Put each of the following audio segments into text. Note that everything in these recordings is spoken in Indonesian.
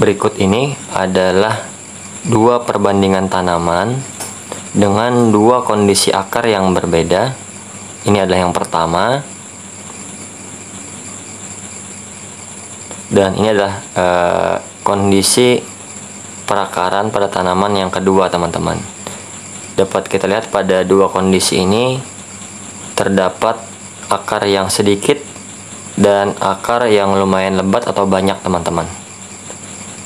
Berikut ini adalah dua perbandingan tanaman dengan dua kondisi akar yang berbeda. Ini adalah yang pertama, dan ini adalah kondisi perakaran pada tanaman yang kedua, teman-teman. Dapat kita lihat pada dua kondisi ini terdapat akar yang sedikit dan akar yang lumayan lebat atau banyak, teman-teman.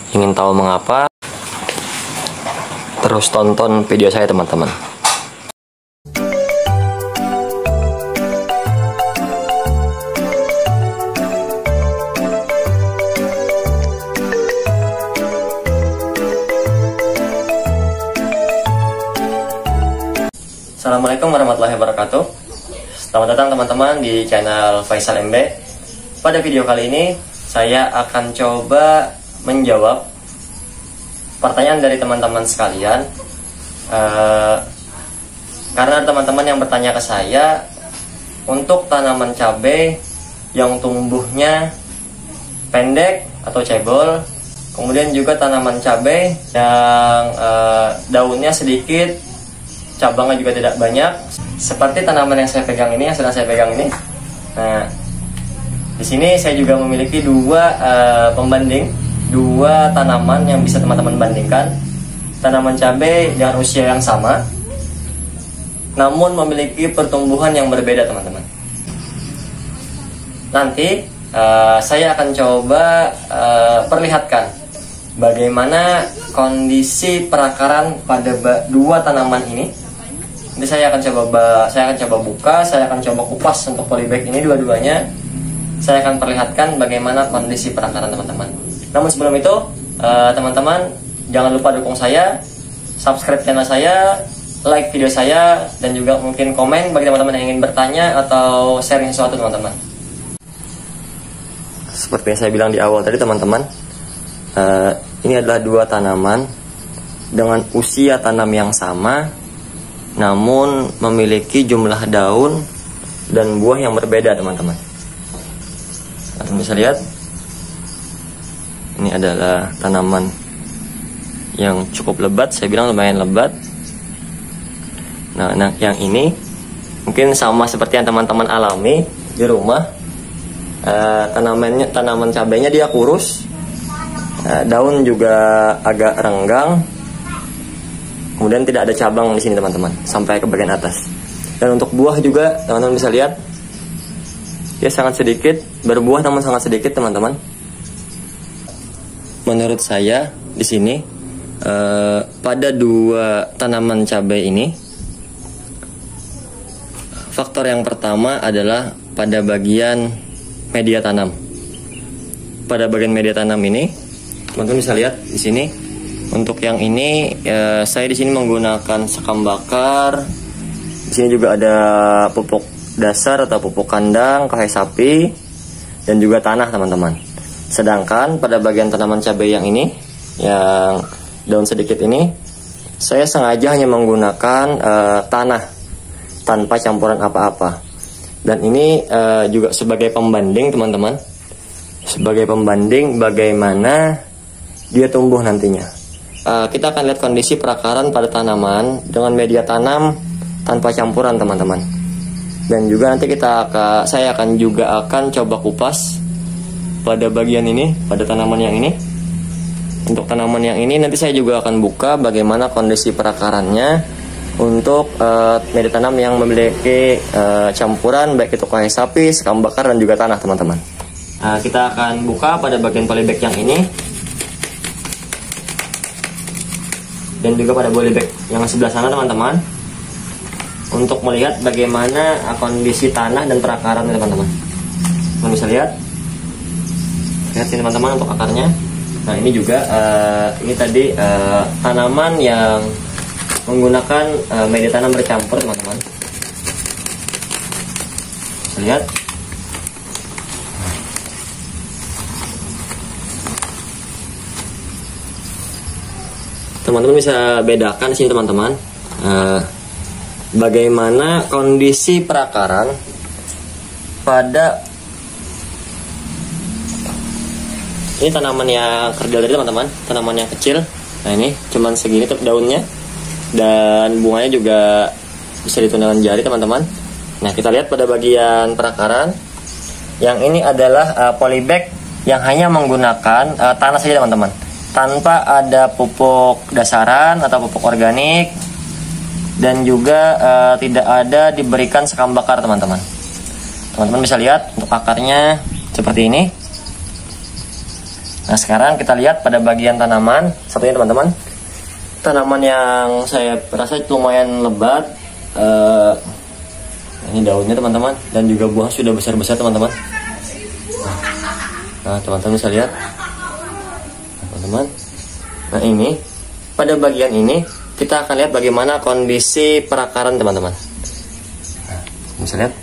Ingin tahu mengapa? Terus tonton video saya, teman-teman. Assalamualaikum warahmatullahi wabarakatuh. Selamat datang teman-teman di channel Faisal MB. Pada video kali ini saya akan coba menjawab pertanyaan dari teman-teman sekalian, karena teman-teman yang bertanya ke saya untuk tanaman cabai yang tumbuhnya pendek atau cebol, kemudian juga tanaman cabai yang daunnya sedikit, cabangnya juga tidak banyak, seperti tanaman yang saya pegang ini, yang sedang saya pegang ini. Nah, di sini saya juga memiliki dua tanaman yang bisa teman-teman bandingkan. Tanaman cabai dengan usia yang sama, namun memiliki pertumbuhan yang berbeda, teman-teman. Nanti saya akan coba perlihatkan bagaimana kondisi perakaran pada dua tanaman ini. Nanti saya akan coba buka, saya akan coba kupas untuk polybag ini dua-duanya. Saya akan perlihatkan bagaimana kondisi perakaran, teman-teman. Namun sebelum itu, teman-teman jangan lupa dukung saya, subscribe channel saya, like video saya, dan juga mungkin komen bagi teman-teman yang ingin bertanya atau sharing sesuatu, teman-teman. Seperti yang saya bilang di awal tadi, teman-teman, ini adalah dua tanaman dengan usia tanam yang sama, namun memiliki jumlah daun dan buah yang berbeda, teman-teman. Kalian bisa lihat, ini adalah tanaman yang cukup lebat, saya bilang lumayan lebat. Nah, yang ini mungkin sama seperti yang teman-teman alami di rumah. Tanaman cabainya dia kurus, daun juga agak renggang, kemudian tidak ada cabang di sini, teman-teman, sampai ke bagian atas. Dan untuk buah juga teman-teman bisa lihat, dia sangat sedikit, berbuah namun sangat sedikit, teman-teman. Menurut saya di sini pada dua tanaman cabai ini, faktor yang pertama adalah pada bagian media tanam. Pada bagian media tanam ini, teman-teman bisa lihat di sini. Untuk yang ini, saya di sini menggunakan sekam bakar. Di sini juga ada pupuk dasar atau pupuk kandang, kahe sapi, dan juga tanah, teman-teman. Sedangkan pada bagian tanaman cabai yang ini, yang daun sedikit ini, saya sengaja hanya menggunakan tanah tanpa campuran apa-apa. Dan ini juga sebagai pembanding, teman-teman, sebagai pembanding bagaimana dia tumbuh nantinya. Kita akan lihat kondisi perakaran pada tanaman dengan media tanam tanpa campuran, teman-teman. Dan juga nanti saya akan coba kupas pada bagian ini, pada tanaman yang ini. Untuk tanaman yang ini nanti saya juga akan buka bagaimana kondisi perakarannya untuk media tanam yang memiliki campuran, baik itu kahe sapi, sekam bakar, dan juga tanah, teman-teman. Kita akan buka pada bagian polybag yang ini, dan juga pada polybag yang sebelah sana, teman-teman, untuk melihat bagaimana kondisi tanah dan perakarannya, teman-teman. Teman bisa lihat sini, teman-teman, untuk akarnya. Nah, ini juga ini tadi tanaman yang menggunakan media tanam bercampur, teman-teman. Bisa lihat. Teman-teman bisa bedakan sini, teman-teman, bagaimana kondisi perakaran Ini tanaman yang kerdil tadi teman-teman, tanaman yang kecil. Nah ini cuman segini daunnya, dan bunganya juga bisa dihitung dengan jari teman-teman. Nah kita lihat pada bagian perakaran, yang ini adalah polybag yang hanya menggunakan tanah saja teman-teman, tanpa ada pupuk dasaran atau pupuk organik, dan juga tidak ada diberikan sekam bakar teman-teman. Teman-teman bisa lihat untuk akarnya seperti ini. Nah sekarang kita lihat pada bagian tanaman satunya teman-teman. Tanaman yang saya rasa lumayan lebat. Ini daunnya teman-teman, dan juga buah sudah besar-besar teman-teman. Nah teman-teman bisa lihat, teman-teman. Nah ini pada bagian ini kita akan lihat bagaimana kondisi perakaran teman-teman. Nah, bisa lihat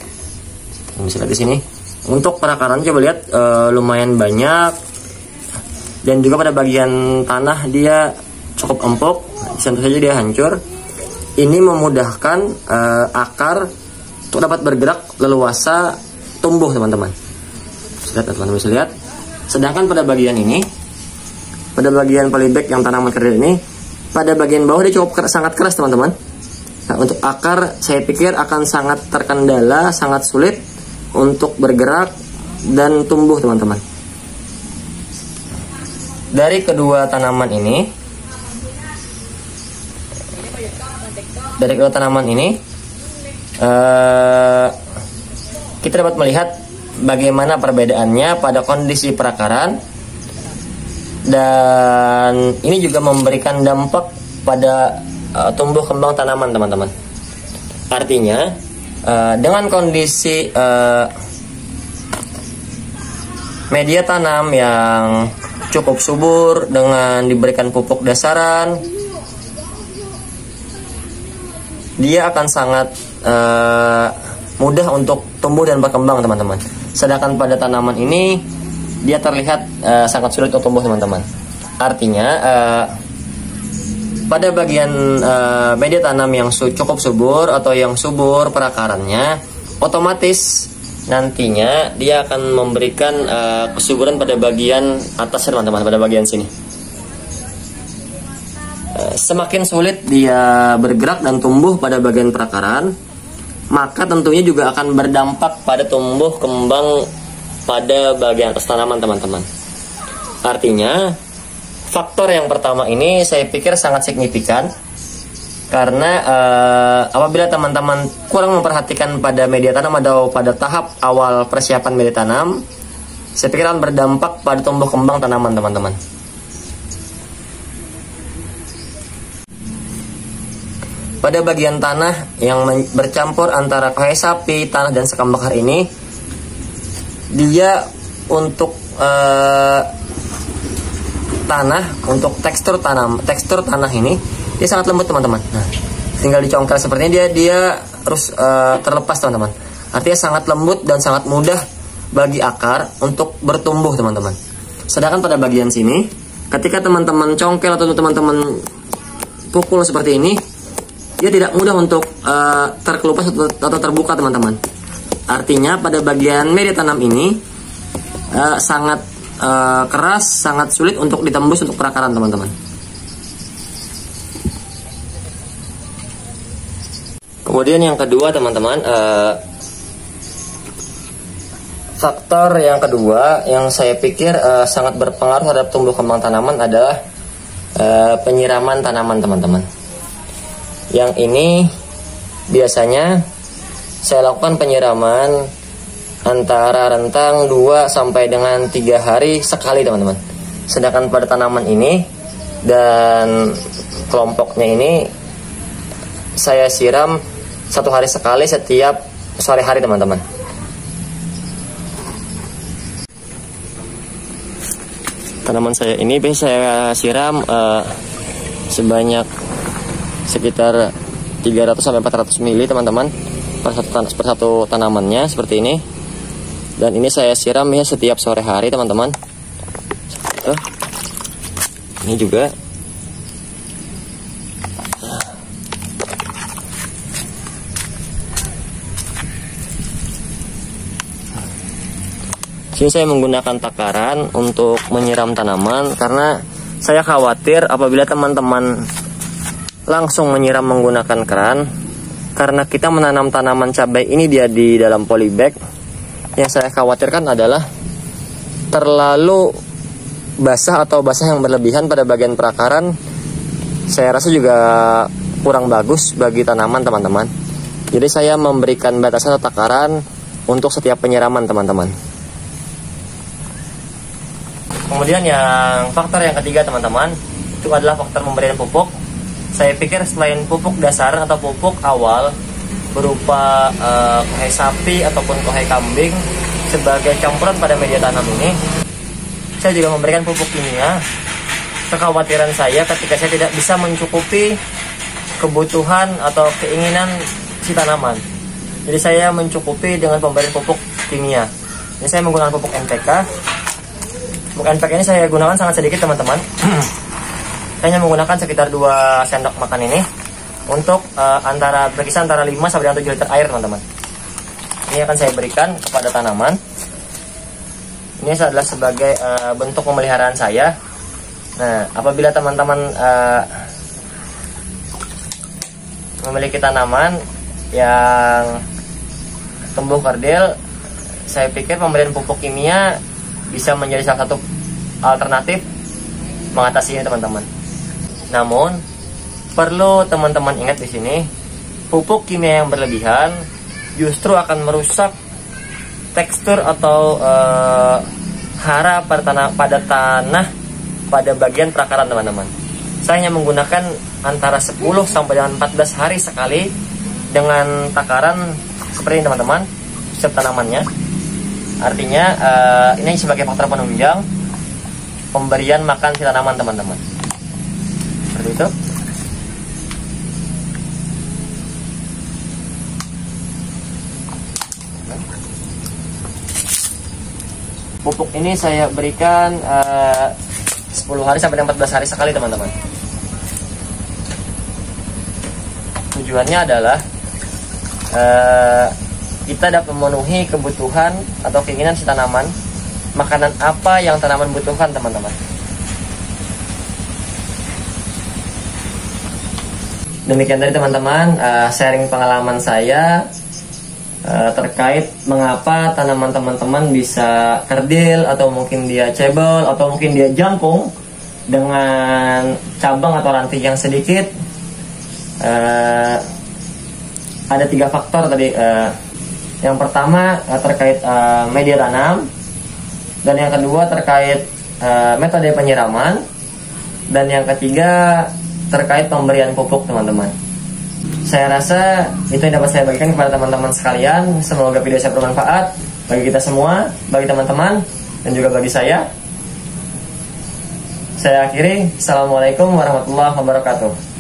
di sini. Untuk perakaran coba lihat lumayan banyak. Dan juga pada bagian tanah dia cukup empuk, tentu saja dia hancur. Ini memudahkan akar untuk dapat bergerak leluasa tumbuh teman-teman. Teman-teman bisa lihat. Sedangkan pada bagian ini, pada bagian polybag yang tanaman kerdil ini, pada bagian bawah dia cukup sangat keras teman-teman. Nah, untuk akar saya pikir akan sangat terkendala, sangat sulit untuk bergerak dan tumbuh teman-teman. Dari kedua tanaman ini, kita dapat melihat bagaimana perbedaannya pada kondisi perakaran, dan ini juga memberikan dampak pada tumbuh kembang tanaman teman-teman. Artinya dengan kondisi media tanam yang cukup subur dengan diberikan pupuk dasaran, dia akan sangat mudah untuk tumbuh dan berkembang teman-teman. Sedangkan pada tanaman ini dia terlihat sangat sulit untuk tumbuh teman-teman. Artinya pada bagian media tanam yang cukup subur atau yang subur perakarannya, otomatis nantinya dia akan memberikan kesuburan pada bagian atas teman-teman, pada bagian sini. Semakin sulit dia bergerak dan tumbuh pada bagian perakaran, maka tentunya juga akan berdampak pada tumbuh kembang pada bagian atas tanaman teman-teman. Artinya faktor yang pertama ini saya pikir sangat signifikan, karena apabila teman-teman kurang memperhatikan pada media tanam atau pada tahap awal persiapan media tanam, saya pikir akan berdampak pada tumbuh kembang tanaman teman-teman. Pada bagian tanah yang bercampur antara kohe sapi, tanah, dan sekam bakar ini, dia untuk tanah, untuk tekstur tanah ini dia sangat lembut teman-teman. Nah, tinggal dicongkel seperti ini dia terus terlepas teman-teman. Artinya sangat lembut dan sangat mudah bagi akar untuk bertumbuh teman-teman. Sedangkan pada bagian sini, ketika teman-teman congkel atau teman-teman pukul seperti ini, dia tidak mudah untuk terkelupas atau terbuka teman-teman. Artinya pada bagian media tanam ini sangat keras, sangat sulit untuk ditembus untuk perakaran teman-teman. Kemudian yang kedua teman-teman, faktor yang kedua yang saya pikir sangat berpengaruh terhadap tumbuh kembang tanaman adalah penyiraman tanaman teman-teman. Yang ini biasanya saya lakukan penyiraman antara rentang 2 sampai dengan 3 hari sekali teman-teman. Sedangkan pada tanaman ini dan kelompoknya ini saya siram 1 hari sekali setiap sore hari teman-teman. Tanaman saya ini biasa saya siram sebanyak sekitar 300 sampai 400 ml teman-teman per satu tanamannya seperti ini. Dan ini saya siram ya setiap sore hari teman-teman. Ini juga. Sini saya menggunakan takaran untuk menyiram tanaman karena saya khawatir apabila teman-teman langsung menyiram menggunakan keran, karena kita menanam tanaman cabai ini dia di dalam polybag. Yang saya khawatirkan adalah terlalu basah atau basah yang berlebihan pada bagian perakaran. Saya rasa juga kurang bagus bagi tanaman teman-teman. Jadi saya memberikan batasan atau takaran untuk setiap penyiraman teman-teman. Kemudian faktor yang ketiga teman-teman, itu adalah faktor pemberian pupuk. Saya pikir selain pupuk dasar atau pupuk awal berupa kohai sapi ataupun kohai kambing sebagai campuran pada media tanam ini, saya juga memberikan pupuk kimia. Kekhawatiran saya ketika saya tidak bisa mencukupi kebutuhan atau keinginan si tanaman, jadi saya mencukupi dengan pemberian pupuk kimia. Ini saya menggunakan pupuk NPK. Pupuk NPK ini saya gunakan sangat sedikit teman-teman. Saya hanya menggunakan sekitar 2 sendok makan ini untuk berkisar antara 5 sampai 7 liter air teman-teman. Ini akan saya berikan kepada tanaman. Ini adalah sebagai bentuk pemeliharaan saya. Nah, apabila teman-teman memiliki tanaman yang tumbuh kerdil, saya pikir pemberian pupuk kimia bisa menjadi salah satu alternatif mengatasi ini teman-teman. Namun perlu teman-teman ingat di sini, pupuk kimia yang berlebihan justru akan merusak tekstur atau hara pada tanah pada bagian perakaran teman-teman. Saya hanya menggunakan antara 10 sampai dengan 14 hari sekali dengan takaran seperti ini teman-teman, setiap tanamannya. Artinya ini sebagai faktor penunjang pemberian makan si tanaman teman-teman. Seperti itu. Pupuk ini saya berikan 10 hari sampai 14 hari sekali teman-teman. Tujuannya adalah kita dapat memenuhi kebutuhan atau keinginan si tanaman, makanan apa yang tanaman butuhkan teman-teman. Demikian tadi teman-teman sharing pengalaman saya terkait mengapa tanaman teman-teman bisa kerdil atau mungkin dia cebol atau mungkin dia jangkung dengan cabang atau ranting yang sedikit. Ada 3 faktor tadi. Yang pertama terkait media tanam, dan yang kedua terkait metode penyiraman, dan yang ketiga terkait pemberian pupuk teman-teman. Saya rasa itu yang dapat saya bagikan kepada teman-teman sekalian. Semoga video saya bermanfaat bagi kita semua, bagi teman-teman, dan juga bagi saya. Saya akhiri. Assalamualaikum warahmatullahi wabarakatuh.